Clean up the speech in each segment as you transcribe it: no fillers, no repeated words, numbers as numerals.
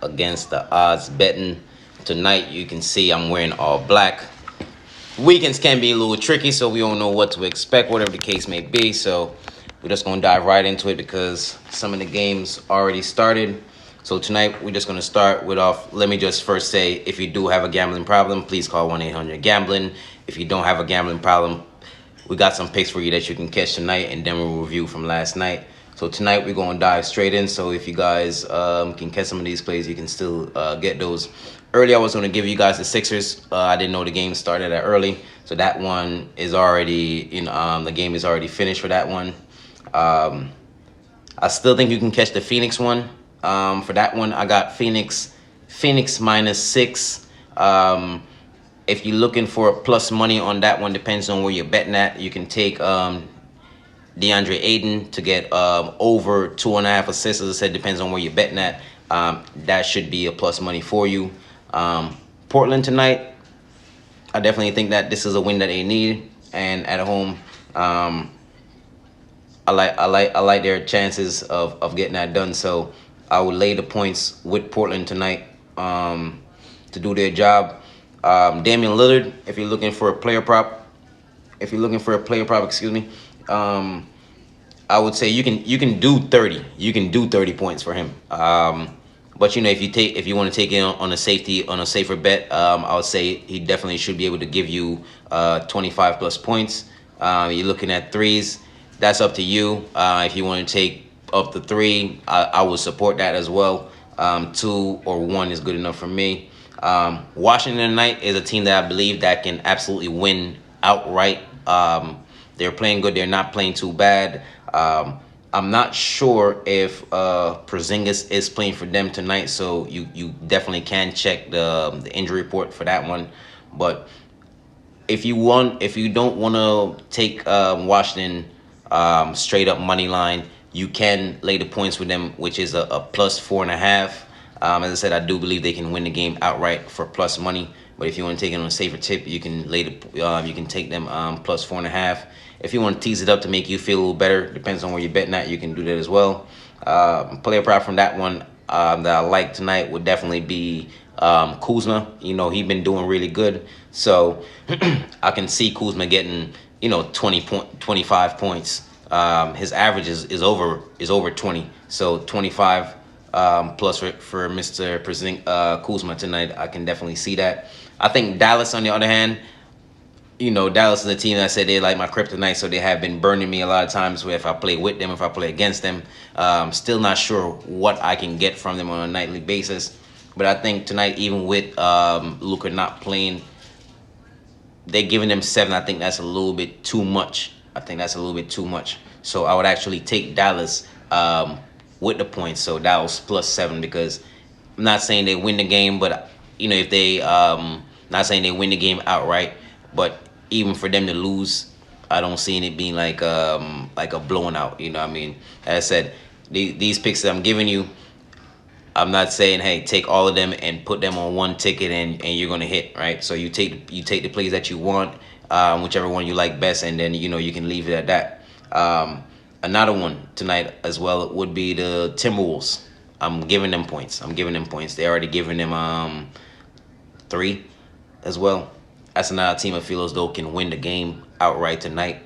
against the odds betting. Tonight, you can see I'm wearing all black. Weekends can be a little tricky, so we don't know what to expect, whatever the case may be. So we're just going to dive right into it because some of the games already started. So tonight, we're just going to start with off. Let me just first say, if you do have a gambling problem, please call 1-800-GAMBLING. If you don't have a gambling problem, we got some picks for you that you can catch tonight, and then we'll review from last night. So tonight, we're going to dive straight in. So if you guys can catch some of these plays, you can still get those. Earlier, I was going to give you guys the Sixers. I didn't know the game started that early. So that one is already, the game is already finished for that one. I still think you can catch the Phoenix one. For that one, I got Phoenix -6. If you're looking for plus money on that one, depends on where you're betting at. You can take DeAndre Ayton to get over 2.5 assists. As I said, depends on where you're betting at. That should be a plus money for you. Portland tonight, I definitely think that this is a win that they need, and at home, I like their chances of getting that done. So I would lay the points with Portland tonight to do their job. Damian Lillard, if you're looking for a player prop, excuse me, I would say you can do 30. You can do 30 points for him. But if you want to take it on a safer bet, I would say he definitely should be able to give you 25 plus points. You're looking at threes. That's up to you. If you want to take up to 3, I would support that as well. 2 or 1 is good enough for me. Washington tonight is a team that I believe that can absolutely win outright. They're playing good. They're not playing too bad. I'm not sure if Porzingis is playing for them tonight, so you definitely can check the injury report for that one. But if you don't want to take Washington straight up money line, you can lay the points with them, which is a plus 4.5. As I said, I do believe they can win the game outright for plus money. But if you want to take it on a safer tip, you can you can take them plus 4.5. If you want to tease it up to make you feel a little better, depends on where you're betting at, you can do that as well. Player prop from that one that I like tonight would definitely be Kuzma. He's been doing really good. So I can see Kuzma getting, 25 points. His average is over 20. So 25 plus for Mr. Kuzma tonight. I can definitely see that. I think Dallas, on the other hand, Dallas is a team that I said they like my kryptonite, so they have been burning me a lot of times if I play with them, if I play against them. Still not sure what I can get from them on a nightly basis. But I think tonight, even with Luka not playing, they're giving them 7. I think that's a little bit too much. So I would actually take Dallas with the points. So Dallas plus 7, because I'm not saying they win the game, but if they not saying they win the game outright, but even for them to lose, I don't see it being like a blown out. You know what I mean? As I said, these picks that I'm giving you, I'm not saying, hey, take all of them and put them on one ticket and you're gonna hit, right? So you take the plays that you want, whichever one you like best, and then you can leave it at that. Another one tonight as well would be the Timberwolves. I'm giving them points. They already giving them 3 as well. That's another team I feel as though can win the game outright tonight.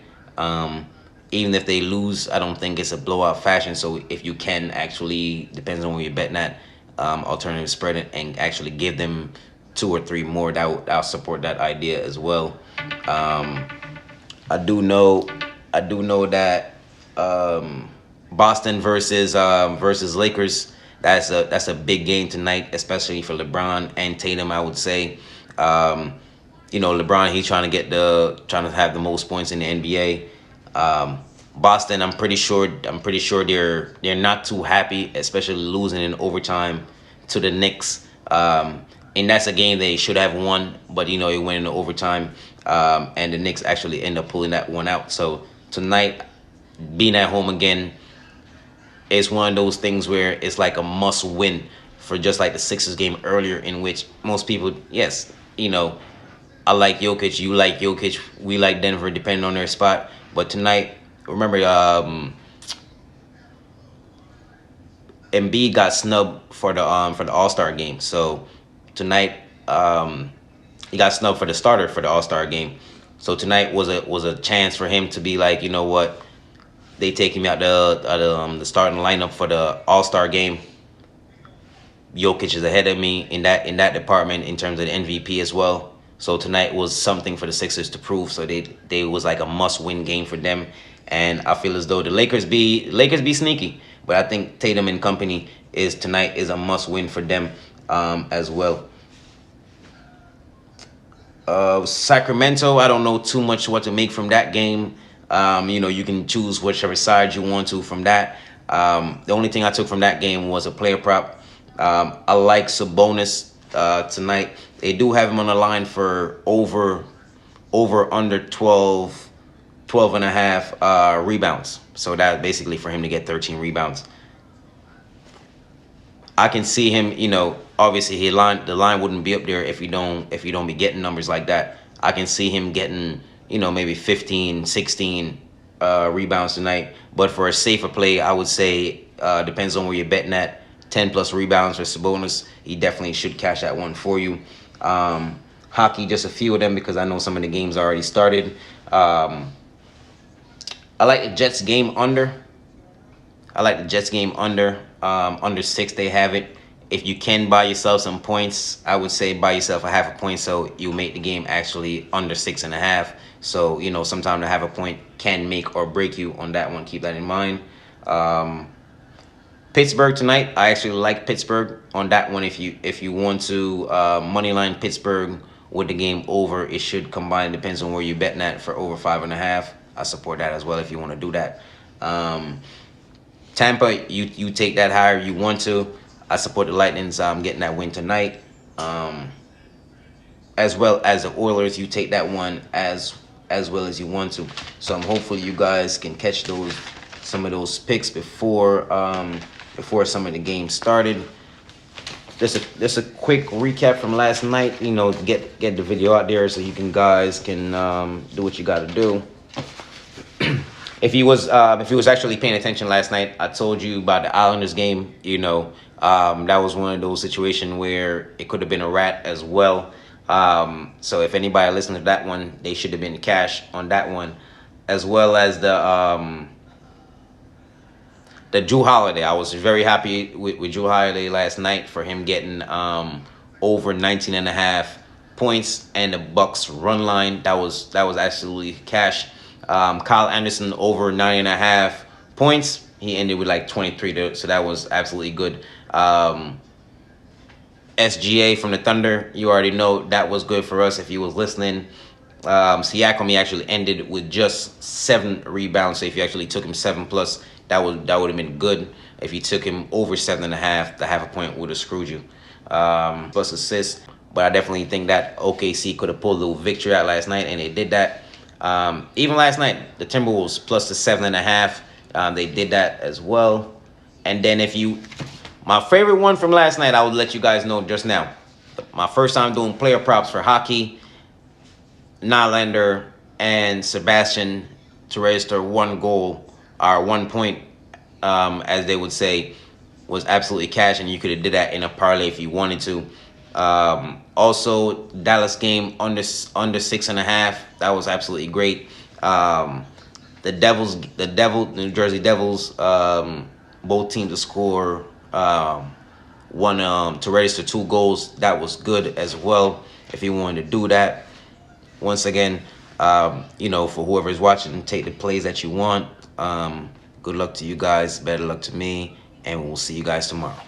Even if they lose, I don't think it's a blowout fashion. So if you can actually, depends on where you're betting at, alternative spread it and actually give them 2 or 3 more, I'll support that idea as well. I do know that Boston versus Lakers, that's a big game tonight, especially for LeBron and Tatum, I would say. LeBron, he's trying to have the most points in the NBA. Boston, I'm pretty sure they're not too happy, especially losing in overtime to the Knicks. And that's a game they should have won, but they went into overtime, and the Knicks actually end up pulling that one out. So tonight, being at home again, it's one of those things where it's like a must win, for just like the Sixers game earlier, in which most people, yes, I like Jokic, you like Jokic, we like Denver, depending on their spot. But tonight, remember, Embiid got snubbed for the All-Star game. So tonight, he got snubbed for the starter for the All-Star game. So tonight was a chance for him to be like, you know what, they take him out the starting lineup for the All-Star game. Jokic is ahead of me in that department in terms of the MVP as well. So tonight was something for the Sixers to prove. So they was like a must-win game for them. And I feel as though the Lakers be sneaky, but I think Tatum and company tonight is a must-win for them as well. Sacramento, I don't know too much what to make from that game. You can choose whichever side you want to from that. The only thing I took from that game was a player prop. I like Sabonis tonight. They do have him on the line for over under 12 and a half rebounds. So that basically for him to get 13 rebounds. I can see him, obviously the line wouldn't be up there if you don't be getting numbers like that. I can see him getting, maybe 15, 16 rebounds tonight. But for a safer play, I would say depends on where you're betting at. 10 plus rebounds for Sabonis. He definitely should cash that one for you. Hockey, just a few of them because I know some of the games already started. I like the Jets game under. Under 6 they have it. If you can buy yourself some points, I would say buy yourself a half a point so you make the game actually under 6.5. So, sometimes the half a point can make or break you on that one. Keep that in mind. Pittsburgh tonight, I actually like Pittsburgh on that one. If you want to moneyline Pittsburgh with the game over, it should combine. Depends on where you're betting at for over 5.5. I support that as well if you want to do that. Tampa, you take that higher you want to. I support the Lightning's getting that win tonight. As well as the Oilers, you take that one as well as you want to. So hopefully you guys can catch some of those picks before some of the games started. Just a quick recap from last night. Get the video out there so you guys can do what you got to do. If you was actually paying attention last night, I told you about the Islanders game. That was one of those situations where it could have been a rat as well. So if anybody listened to that one, they should have been cash on that one, as well as the Jrue Holiday. I was very happy with Jrue Holiday last night for him getting over 19.5 points and the Bucks run line. That was absolutely cash. Kyle Anderson over 9.5 points. He ended with like 23, so that was absolutely good. SGA from the Thunder, you already know that was good for us if you was listening. Siakam, he actually ended with just 7 rebounds. So if you actually took him 7+, that would have been good. If you took him over 7.5, the half a point would have screwed you. Plus assists, but I definitely think that OKC could have pulled a little victory out last night, and they did that. Even last night, the Timberwolves plus the 7.5, they did that as well. And then my favorite one from last night, I would let you guys know just now. My first time doing player props for hockey, Nylander and Sebastian to register 1 goal or 1 point, as they would say, was absolutely cash, and you could have did that in a parlay if you wanted to. Also, Dallas game under 6.5. That was absolutely great. New Jersey Devils, both teams to score one to register 2 goals. That was good as well. If you wanted to do that, once again, for whoever's watching, take the plays that you want. Good luck to you guys. Better luck to me, and we'll see you guys tomorrow.